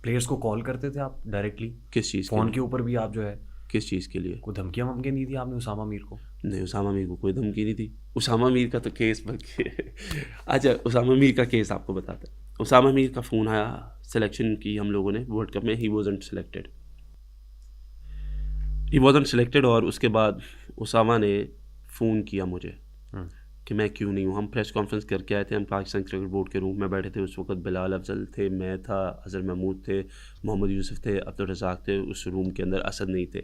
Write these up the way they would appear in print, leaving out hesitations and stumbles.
Players को call करते थे आप डायरेक्टली? किस चीज़ के फ़ोन लिए? के ऊपर भी आप जो है किस चीज़ के लिए? कोई धमकियाँ वमकियाँ दी थी आपने उसामा मीर को? नहीं, उसामा मीर को कोई धमकी नहीं थी। उसामा मीर का तो केस बन के अच्छा, उसामा मीर का केस आपको बताते हैं। उसामा मीर का फ़ोन आया, सिलेक्शन की हम लोगों ने वर्ल्ड कप में, ही वॉजंट सिलेक्टेड और उसके बाद उसामा ने फ़ोन किया मुझे कि मैं क्यों नहीं हूँ। हम प्रेस कॉन्फ्रेंस करके आए थे, हम पाकिस्तान क्रिकेट बोर्ड के रूम में बैठे थे। उस वक्त बिलाल अफजल थे, मैं था, अजहर महमूद थे, मोहम्मद यूसुफ थे, अब्दुल रज़ाक थे। उस रूम के अंदर असद नहीं थे।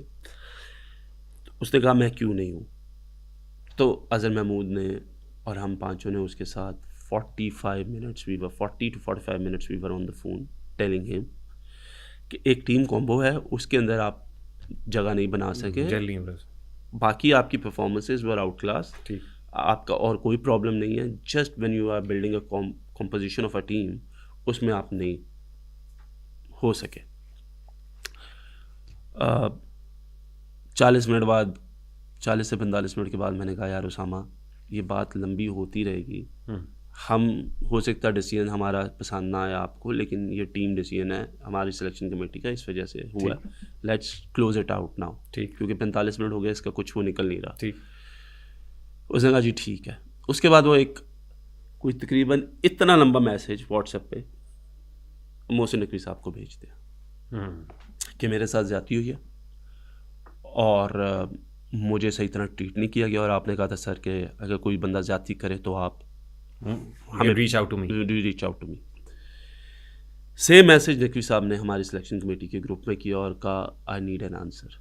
उसने कहा मैं क्यों नहीं हूँ, तो अजहर महमूद ने और हम पांचों ने उसके साथ 40 to 45 minutes we were on the phone telling him कि एक टीम कॉम्बो है, उसके अंदर आप जगह नहीं बना सके, जेल नहीं बस। बाकी आपकी परफॉर्मेंसेज वर आउट क्लास, ठीक। आपका और कोई प्रॉब्लम नहीं है। Just when you are building a composition of a team, उसमें आप नहीं हो सके। 40 मिनट बाद, 40 से 45 मिनट के बाद मैंने कहा यार उसामा, ये बात लंबी होती रहेगी, हम हो सकता है डिसीजन हमारा पसंद ना आया आपको, लेकिन ये टीम डिसीजन है हमारी सिलेक्शन कमेटी का, इस वजह से हुआ, let's close it out now. ठीक। क्योंकि 45 मिनट हो गए, इसका कुछ वो निकल नहीं रहा। ठीक। उसने कहा जी ठीक है। उसके बाद वो एक कोई तकरीबन इतना लंबा मैसेज व्हाट्सएप पे मोहसिन नकवी साहब को भेज दिया कि मेरे साथ ज़्यादती हुई है और मुझे सही तरह ट्रीट नहीं किया गया, और आपने कहा था सर कि अगर कोई बंदा ज़्यादती करे तो आप हमें reach out to me. Same message Naqvi साहब ने हमारी सिलेक्शन कमेटी के ग्रुप में किया और कहा आई नीड एन आंसर।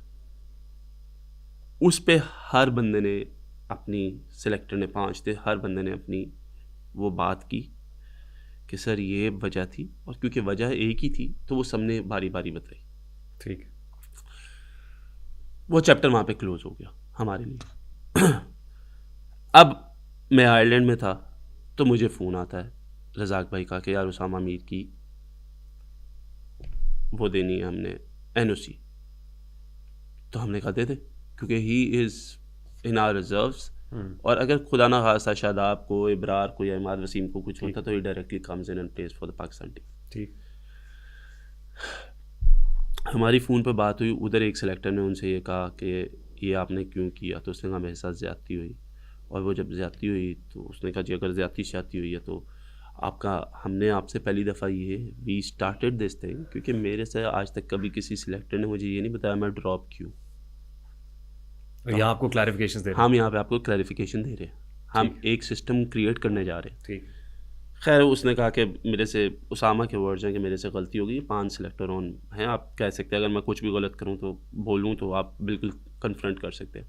उस पे हर बंदे ने अपनी, सिलेक्टर ने 5 थे, हर बंदे ने अपनी वो बात की कि सर ये वजह थी, और क्योंकि वजह एक ही थी तो वो सबने बारी बारी बताई। ठीक। वो चैप्टर वहाँ पे क्लोज हो गया हमारे लिए। अब मैं आयरलैंड में था तो मुझे फ़ोन आता है रज़ाक भाई का कि यार उसामा मीर की वो देनी है हमने एनओसी। तो हमने कहा दे दे, क्योंकि he is in our reserves, और अगर खुदा ना खास्ता शायद आपको, इब्रार को या इमाद वसीम को कुछ होता तो ही directly comes in and places for the Pakistan team. ठीक। हमारी फ़ोन पे बात हुई, उधर एक सिलेक्टर ने उनसे ये कहा कि ये आपने क्यों किया, तो उसने कहा मेरे साथ ज़्यादती हुई। और वो जब ज़्यादती हुई तो उसने कहा जी अगर ज़्यादती हुई है तो आपका, हमने आपसे पहली दफ़ा ये वी स्टार्टेड दिस थिंग, क्योंकि मेरे से आज तक कभी किसी सिलेक्टर ने मुझे ये नहीं बताया मैं ड्रॉप क्यों। यहाँ आपको क्लैरिफिकेशन दे रहे हैं। हम यहाँ पे आपको क्लैरिफिकेशन दे रहे हैं, हम एक सिस्टम क्रिएट करने जा रहे हैं। ठीक। खैर उसने कहा कि मेरे से, उसामा के वर्ड्स हैं कि मेरे से गलती हो गई, 5 सिलेक्टर ऑन हैं, आप कह सकते हैं अगर मैं कुछ भी गलत करूं तो बोलूं तो आप बिल्कुल कन्फ्रंट कर सकते हैं।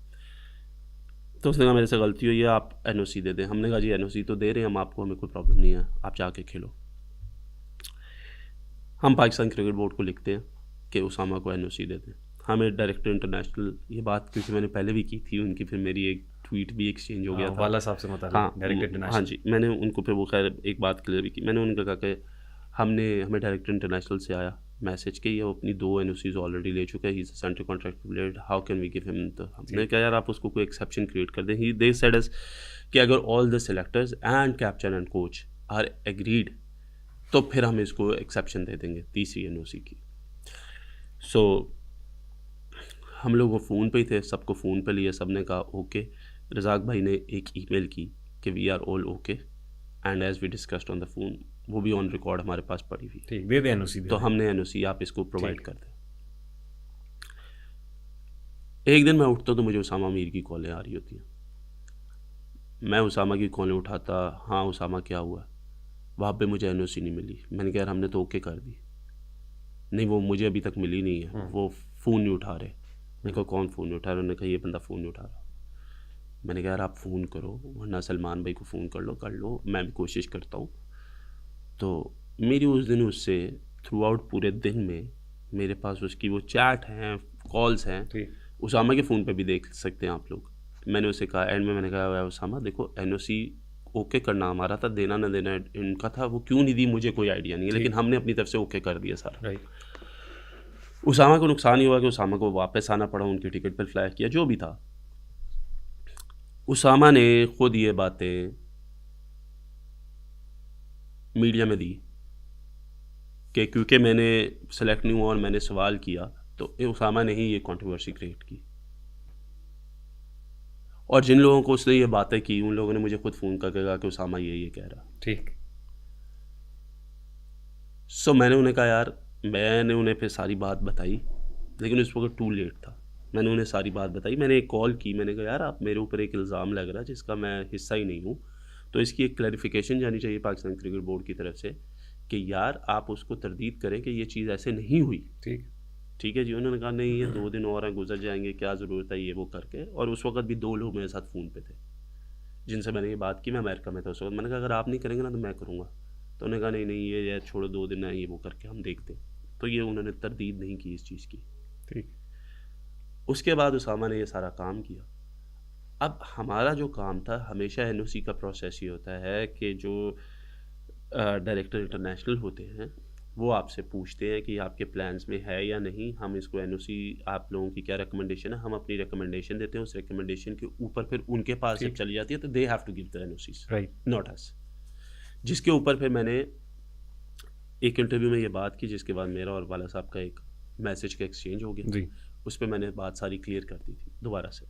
तो उसने कहा मेरे से गलती हुई है, आप एनओसी दे दें। हमने कहा जी एनओसी तो दे रहे हैं हम आपको, हमें कोई प्रॉब्लम नहीं है, आप जाके खेलो। हम पाकिस्तान क्रिकेट बोर्ड को लिखते हैं कि उसामा को एनओसी दे दें। हमें डायरेक्टर इंटरनेशनल, ये बात क्योंकि मैंने पहले भी की थी उनकी, फिर मेरी एक ट्वीट भी एक्सचेंज हो गया था वाला साहब से मतलब। हाँ डायरेक्टर इंटरनेशनल। हाँ जी, मैंने उनको फिर वो खैर एक बात क्लियर भी की। मैंने उनका कहा कि हमें डायरेक्टर इंटरनेशनल से आया मैसेज के ये अपनी 2 एनओसीज ऑलरेडी ले चुका है, he is a central contract player, how can we give him. तो हमने कहा यार आप उसको कोई एक्सेप्शन क्रिएट कर दें। ही दे सेड अस कि अगर all the selectors and captain and coach are agreed तो फिर हम इसको एक्सेप्शन दे देंगे तीसरी एनओसी की। सो हम लोग वो फ़ोन पे ही थे, सबको फ़ोन पे लिए, सब ने कहा ओके। रज़ाक भाई ने एक ईमेल की कि we are all okay and as we discussed on the phone, वो भी ऑन रिकॉर्ड हमारे पास पड़ी हुई। ठीक, दे दे एनओसी। तो हमने एनओसी आप इसको प्रोवाइड कर दें। एक दिन मैं उठता तो मुझे उसामा मीर की कॉलें आ रही होती हैं। मैं उसामा की कॉलें उठाता, हाँ उसामा क्या हुआ, वहाँ पे मुझे एनओसी नहीं मिली। मैंने कहा यार हमने तो ओके कर दी। नहीं वो मुझे अभी तक मिली नहीं है, वो फ़ोन नहीं उठा रहे। मैंने कहा कौन फ़ोन नहीं उठा रहा? उन्होंने कहा ये बंदा फ़ोन नहीं उठा रहा। मैंने कहा यार आप फ़ोन करो, वरना सलमान भाई को फ़ोन कर लो, मैं भी कोशिश करता हूँ। तो मेरी उस दिन उससे थ्रू आउट पूरे दिन में मेरे पास उसकी वो चैट हैं, कॉल्स हैं, उसामा के फ़ोन पे भी देख सकते हैं आप लोग। मैंने उसे कहा एंड में, मैंने कहा उसामा देखो एनओसी ओके करना हमारा था, देना ना देना इनका था, वो क्यों नहीं दी मुझे कोई आइडिया नहीं है, लेकिन हमने अपनी तरफ से ओके कर दिया सारा। उसामा को नुकसान ही हुआ कि उसामा को वापस आना पड़ा, उनकी टिकट पर फ्लाई किया, जो भी था। उसामा ने खुद ये बातें मीडिया में दी कि क्योंकि मैंने सेलेक्ट नहीं हुआ और मैंने सवाल किया तो उसामा ने ही ये कंट्रोवर्सी क्रिएट की। और जिन लोगों को उसने ये बातें की उन लोगों ने मुझे खुद फ़ोन करके कहा कि उसामा ये कह रहा। ठीक। सो मैंने उन्हें कहा यार, मैंने उन्हें फिर सारी बात बताई, लेकिन उस वक्त टू लेट था। मैंने उन्हें सारी बात बताई, मैंने एक कॉल की, मैंने कहा यार आप मेरे ऊपर एक इल्ज़ाम लग रहा है जिसका मैं हिस्सा ही नहीं हूँ, तो इसकी एक क्लैरिफिकेशन जानी चाहिए पाकिस्तान क्रिकेट बोर्ड की तरफ से कि यार आप उसको तरदीद करें कि ये चीज़ ऐसे नहीं हुई। ठीक है जी। उन्होंने कहा नहीं, ये 2 दिन और हैं, गुजर जाएंगे, क्या ज़रूरत है ये वो करके। और उस वक्त भी 2 लोग मेरे साथ फ़ोन पे थे जिनसे मैंने ये बात की। मैं अमेरिका में था उस वक्त। मैंने कहा अगर आप नहीं करेंगे ना तो मैं करूँगा। तो उन्होंने कहा नहीं नहीं ये यार छोड़ो, 2 दिन है, ये वो करके हम देखते। तो ये उन्होंने तरदीद नहीं की इस चीज़ की। ठीक। उसके बाद उसामा ने ये सारा काम किया। अब हमारा जो काम था, हमेशा एनओसी का प्रोसेस ये होता है कि जो डायरेक्टर इंटरनेशनल होते हैं वो आपसे पूछते हैं कि आपके प्लान्स में है या नहीं, हम इसको एनओसी, आप लोगों की क्या रिकमेंडेशन है, हम अपनी रिकमेंडेशन देते हैं, उस रिकमेंडेशन के ऊपर फिर उनके पास जब चली जाती है तो they have to give the NOCs, right, not us. जिसके ऊपर फिर मैंने एक इंटरव्यू में ये बात की, जिसके बाद मेरा और वाला साहब का एक मैसेज का एक्सचेंज हो गया जी। उस पर मैंने बात सारी क्लियर कर दी थी दोबारा से।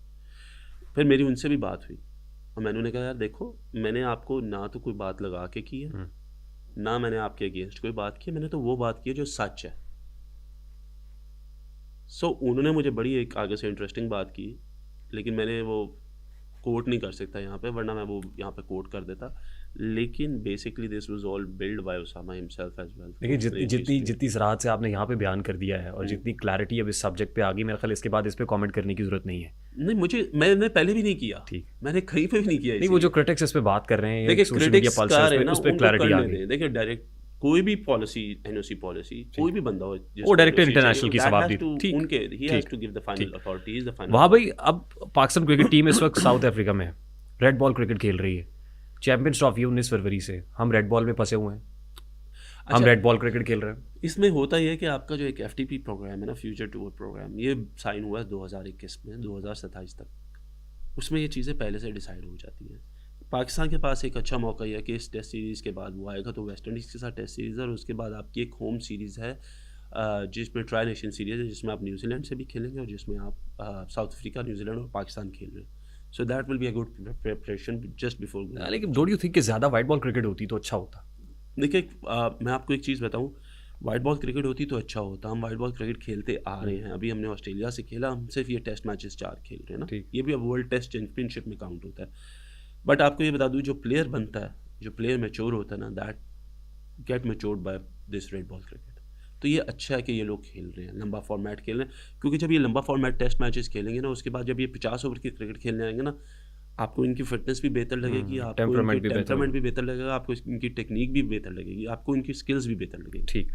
फिर मेरी उनसे भी बात हुई और मैंने उन्हें कहा यार देखो, मैंने आपको ना तो कोई बात लगा के की है, ना मैंने आपके अगेंस्ट कोई बात की, मैंने तो वो बात की है जो सच है। सो उन्होंने मुझे बड़ी एक आगे से इंटरेस्टिंग बात की, लेकिन मैंने वो कोट नहीं कर सकता यहाँ पे, वरना मैं वो यहाँ पे कोट कर देता। लेकिन basically this was all build by Usama himself as well. देखिए जितनी सराहत से आपने यहाँ पे बयान कर दिया है और जितनी क्लैरिटी अब इस सब्जेक्ट पे आ गई, मेरे ख्याल इसके बाद इस पे कमेंट करने की जरूरत नहीं है। नहीं, मैंने पहले भी नहीं किया। ठीक। मैंने कहीं पे भी नहीं किया। नहीं, वो जो क्रिटिक्स इस पे बात कर रहे हैं, देखिए सोशल मीडिया पल्सेस पे, उस पे क्लैरिटी आ गई। देखिए डायरेक्ट कोई भी पॉलिसी, एनओसी पॉलिसी, कोई भी बंदा हो, वो डायरेक्टर इंटरनेशनल की सवाब दी। ठीक, उनके he has to give the final authority, is the final. वहाँ भाई अब पाकिस्तान क्रिकेट टीम इस वक्त साउथ अफ्रीका में है, रेड बॉल क्रिकेट खेल रही है। चैंपियंस ट्रॉफी 19 फरवरी से, हम रेड बॉल में फंसे हुए हैं। हम रेड बॉल क्रिकेट खेल रहे हैं। इसमें होता ही है कि आपका जो एक एफटीपी प्रोग्राम है ना, फ्यूचर टूर प्रोग्राम, ये साइन हुआ है 2021 में 2027 तक। उसमें ये चीज़ें पहले से डिसाइड हो जाती हैं। पाकिस्तान के पास एक अच्छा मौका यह है कि इस टेस्ट सीरीज़ के बाद वो आएगा तो वेस्ट इंडीज़ के साथ टेस्ट सीरीज़ है, और उसके बाद आपकी एक होम सीरीज़ है जिसमें ट्राई नेशन सीरीज़ है, जिसमें आप न्यूजीलैंड से भी खेलेंगे और जिसमें आप साउथ अफ्रीका, न्यूजीलैंड और पाकिस्तान खेल रहे हैं। So that will be a good preparation just before. लेकिन डोंट यू थिंक कि ज़्यादा वाइट बॉल क्रिकेट होती तो अच्छा होता? देखिए मैं आपको एक चीज़ बताऊँ, वाइट बॉल क्रिकेट होती तो अच्छा होता। हम वाइट बॉल क्रिकेट खेलते आ रहे हैं, अभी हमने ऑस्ट्रेलिया से खेला, हम सिर्फ ये टेस्ट मैचेस 4 खेल रहे हैं ना, ये भी अब वर्ल्ड टेस्ट चैंपियनशिप में काउंट होता है। बट आपको ये बता दूँ, जो प्लेयर बनता है, जो प्लेयर मैच्योर होता है ना, that get matured by this red ball cricket. तो ये अच्छा है कि ये लोग खेल रहे हैं, लंबा फॉर्मेट खेल रहे हैं, क्योंकि जब ये लंबा फॉर्मेट टेस्ट मैचेस खेलेंगे ना, उसके बाद जब ये 50 ओवर की क्रिकेट खेलने आएंगे ना, आपको इनकी फिटनेस भी बेहतर लगेगी, आपको टेम्परामेंट भी बेहतर लगेगा, आपको इनकी टेक्निक भी बेहतर लगेगी, आपको इनकी स्किल्स भी बेहतर लगेगी। ठीक।